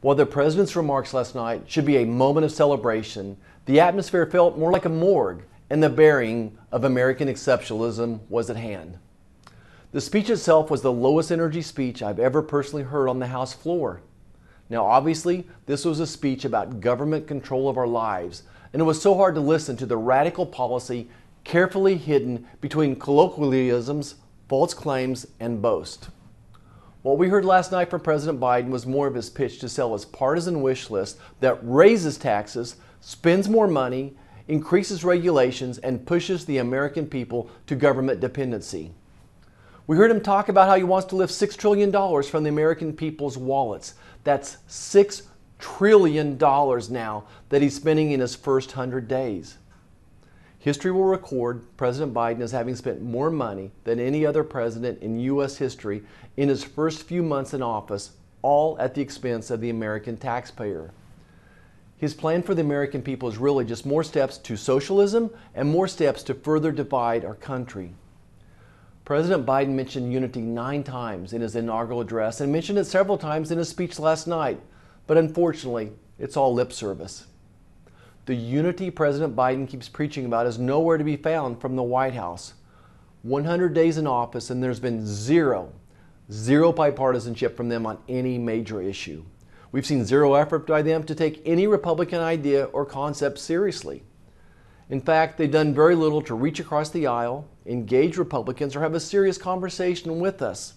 While the president's remarks last night should be a moment of celebration, the atmosphere felt more like a morgue, and the burying of American exceptionalism was at hand. The speech itself was the lowest energy speech I've ever personally heard on the House floor. Now, obviously, this was a speech about government control of our lives, and it was so hard to listen to the radical policy carefully hidden between colloquialisms, false claims, and boast. What we heard last night from President Biden was more of his pitch to sell his partisan wish list that raises taxes, spends more money, increases regulations, and pushes the American people to government dependency. We heard him talk about how he wants to lift $6 trillion from the American people's wallets. That's $6 trillion now that he's spending in his first 100 days. History will record President Biden as having spent more money than any other president in U.S. history in his first few months in office, all at the expense of the American taxpayer. His plan for the American people is really just more steps to socialism and more steps to further divide our country. President Biden mentioned unity 9 times in his inaugural address and mentioned it several times in his speech last night, but unfortunately, it's all lip service. The unity President Biden keeps preaching about is nowhere to be found from the White House. 100 days in office and there's been zero bipartisanship from them on any major issue. We've seen zero effort by them to take any Republican idea or concept seriously. In fact, they've done very little to reach across the aisle, engage Republicans, or have a serious conversation with us.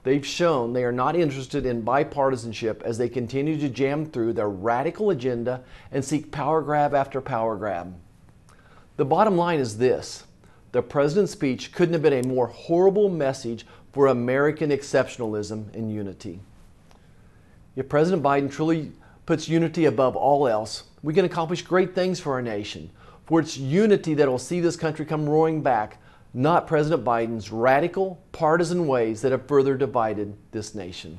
They've shown they are not interested in bipartisanship as they continue to jam through their radical agenda and seek power grab after power grab. The bottom line is this: the president's speech couldn't have been a more horrible message for American exceptionalism and unity. If President Biden truly puts unity above all else, we can accomplish great things for our nation. For it's unity that will see this country come roaring back, not President Biden's radical, partisan ways that have further divided this nation.